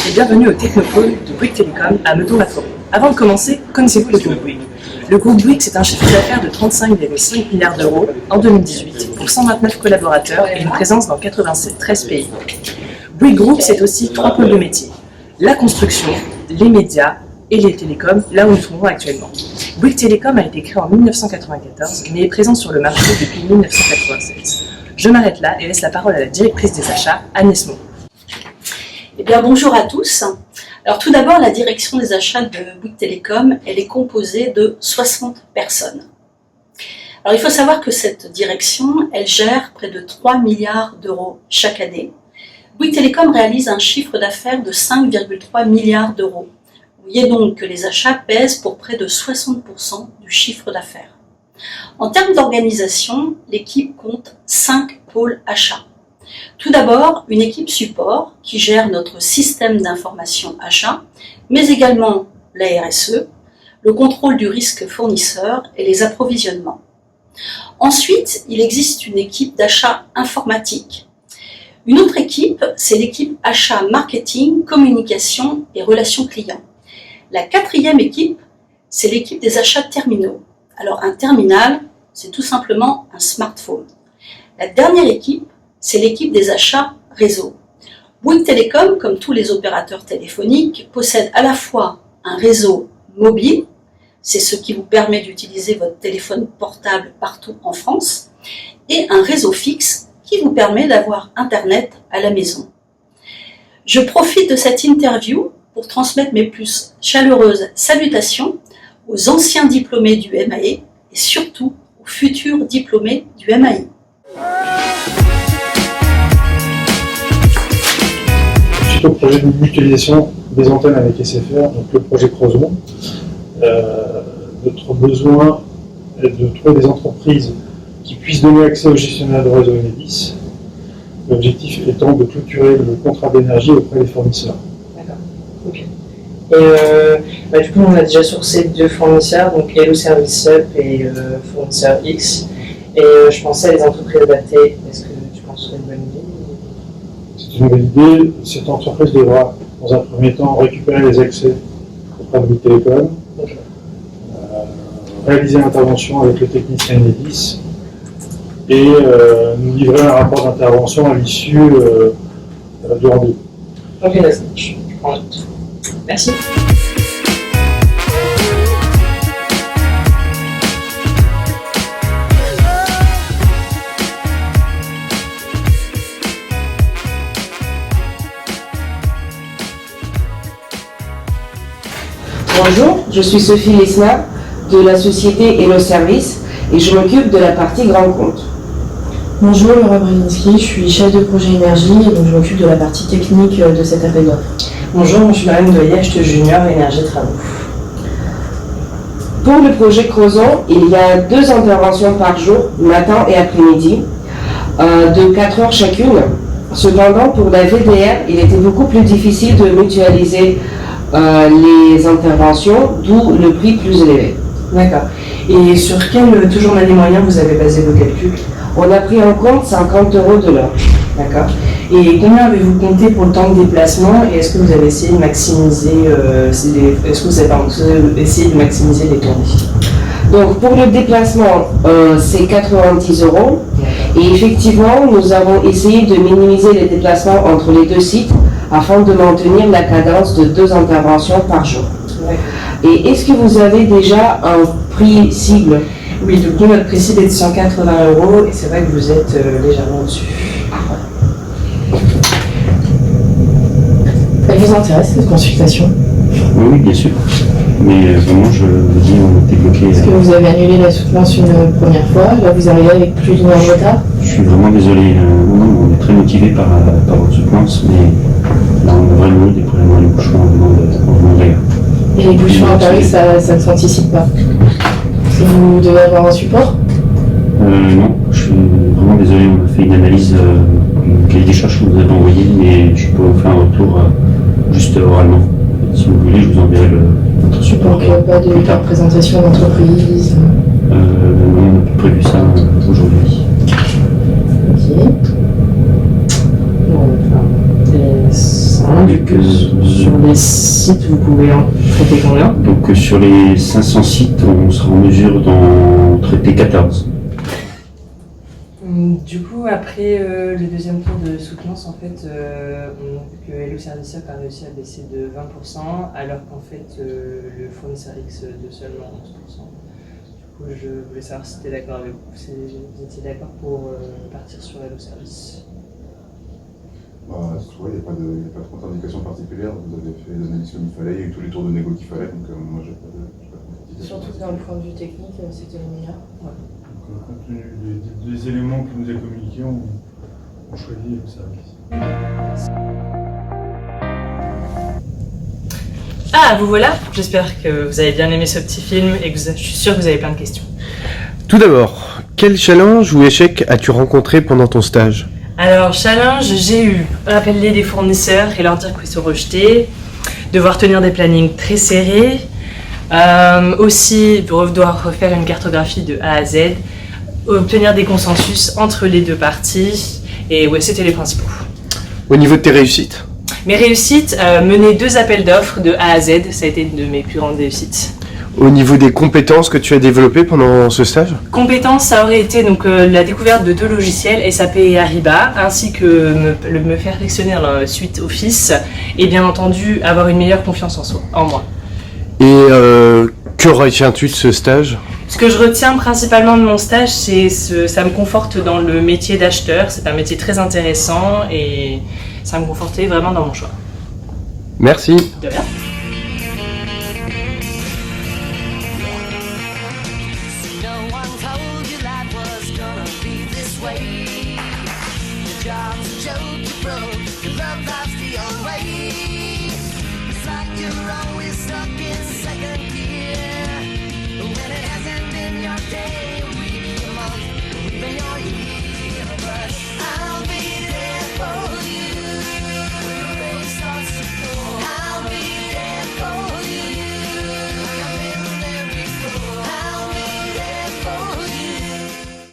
et bienvenue au Technopôle de Bouygues Télécom à Meudon-la-Forêt. Avant de commencer, connaissez-vous le groupe Bouygues? Le groupe Bouygues, c'est un chiffre d'affaires de 35,5 milliards d'euros en 2018 pour 129 collaborateurs et une présence dans 93 pays. Bouygues Group, c'est aussi 3 pôles de métiers: la construction, les médias et les télécoms, là où nous nous trouvons actuellement. Bouygues Télécom a été créé en 1994, mais est présent sur le marché depuis 1996. Je m'arrête là et laisse la parole à la directrice des achats, Agnès Moreau. Eh bien, bonjour à tous. Alors tout d'abord, la direction des achats de Bouygues Télécom, elle est composée de 60 personnes. Alors il faut savoir que cette direction, elle gère près de 3 milliards d'euros chaque année. Bouygues Télécom réalise un chiffre d'affaires de 5,3 milliards d'euros. Vous voyez donc que les achats pèsent pour près de 60% du chiffre d'affaires. En termes d'organisation, l'équipe compte 5 pôles achats. Tout d'abord, une équipe support qui gère notre système d'information achat, mais également la RSE, le contrôle du risque fournisseur et les approvisionnements. Ensuite, il existe une équipe d'achat informatique. Une autre équipe, c'est l'équipe achat marketing, communication et relations clients. La quatrième équipe, c'est l'équipe des achats terminaux. Alors un terminal, c'est tout simplement un smartphone. La dernière équipe, c'est l'équipe des achats réseau. Bouygues Télécom, comme tous les opérateurs téléphoniques, possède à la fois un réseau mobile, c'est ce qui vous permet d'utiliser votre téléphone portable partout en France, et un réseau fixe qui vous permet d'avoir Internet à la maison. Je profite de cette interview pour transmettre mes plus chaleureuses salutations aux anciens diplômés du MAE et surtout aux futurs diplômés du MAI. Suite au projet de mutualisation des antennes avec SFR, donc le projet Crozon, notre besoin est de trouver des entreprises qui puissent donner accès au gestionnaire de réseau Enedis. L'objectif étant de clôturer le contrat d'énergie auprès des fournisseurs. D'accord. Ok. Et du coup, on a déjà sourcé 2 fournisseurs, donc Hello Service Up et fournisseur X. Et je pensais à les entreprises adaptées. Est-ce que tu penses que c'est une bonne idée? C'est une bonne idée. Cette entreprise devra, dans un premier temps, récupérer les accès auprès de Bouygues Télécom, réaliser l'intervention avec le technicien Enedis et nous livrer un rapport d'intervention à l'issue du rendez-vous. Ok, d'accord. Je prends note. Merci. Bonjour, je suis Sophie Lesna de la société Hello Service et je m'occupe de la partie grand compte. Bonjour, Laura Brzezinski, je suis chef de projet énergie et donc je m'occupe de la partie technique de cet appel d'offres. Bonjour, je suis Marine Doyer, acheteuse junior énergie travaux. Pour le projet Crozon, il y a 2 interventions par jour, matin et après-midi, de 4 heures chacune. Cependant, pour la VDR, il était beaucoup plus difficile de mutualiser les interventions, d'où le prix plus élevé. D'accord. Et sur quel taux journalier moyen vous avez basé vos calculs? On a pris en compte 50 € de l'heure. D'accord. Et combien avez-vous compté pour le temps de déplacement et est-ce que vous avez essayé de maximiser essayé de maximiser les tournées? Donc pour le déplacement, c'est 90 € et effectivement nous avons essayé de minimiser les déplacements entre les 2 sites afin de maintenir la cadence de 2 interventions par jour. Ouais. Et est-ce que vous avez déjà un prix cible? Oui, du coup notre prix cible est de 180 € et c'est vrai que vous êtes légèrement au-dessus. Elle vous intéresse cette consultation? Oui, bien sûr. Mais vraiment, je vous dis, on était bloqué. Est-ce que vous avez annulé la soutenance une première fois? Là, vous arrivez avec plus d'une heure de retard? Je suis vraiment désolé. On est très motivé par votre soutenance, mais là, on a vraiment eu des problèmes dans les bouchons en venant d'ailleurs. Et les bouchons à Paris, ça ne s'anticipe pas. Vous devez avoir un support? Non, je suis vraiment désolé. On a fait une analyse du cahier des charges que vous avez envoyé, mais je peux vous faire un retour juste oralement. Si vous voulez, je vous enverrai notre support. Donc pas de représentation d'entreprise? Non, on n'a pas prévu ça aujourd'hui. Ok. Bon, enfin, et Sur les sites, vous pouvez en traiter combien? Donc sur les 500 sites, on sera en mesure d'en traiter 14. Du coup, après le deuxième tour de soutenance, en fait, on a vu que Hello Service Up a réussi à baisser de 20%, alors qu'en fait, le fournisseur X de seulement 11%. Du coup, je voulais savoir si tu étais d'accord avec vous, si vous étiez d'accord pour partir sur Hello Service. Bah, il n'y a pas de contre-indication particulière. Vous avez fait l'analyse comme il fallait, il y a eu tous les tours de négo qu'il fallait, donc moi j'ai pas de contre-indication. Surtout que d'un point de vue technique, c'était le meilleur. Donc, compte tenu des éléments que nous a communiqués, on choisit le service. Ah, vous voilà. J'espère que vous avez bien aimé ce petit film et que je suis sûre que vous avez plein de questions. Tout d'abord, quel challenge ou échec as-tu rencontré pendant ton stage? Alors, challenge, j'ai eu appeler des fournisseurs et leur dire qu'ils sont rejetés, devoir tenir des plannings très serrés, aussi devoir refaire une cartographie de A à Z, obtenir des consensus entre les deux parties, et ouais, c'était les principaux. Au niveau de tes réussites? Mes réussites, mener 2 appels d'offres de A à Z, ça a été une de mes plus grandes réussites. Au niveau des compétences que tu as développées pendant ce stage? Compétences, ça aurait été donc la découverte de 2 logiciels, SAP et Ariba, ainsi que me perfectionner dans la suite Office, et bien entendu avoir une meilleure confiance en moi. Et que retiens-tu de ce stage? Ce que je retiens principalement de mon stage, c'est ça me conforte dans le métier d'acheteur, c'est un métier très intéressant et ça me confortait vraiment dans mon choix. Merci. De rien. No one told you life was gonna be this way. Your job's a joke, you broke.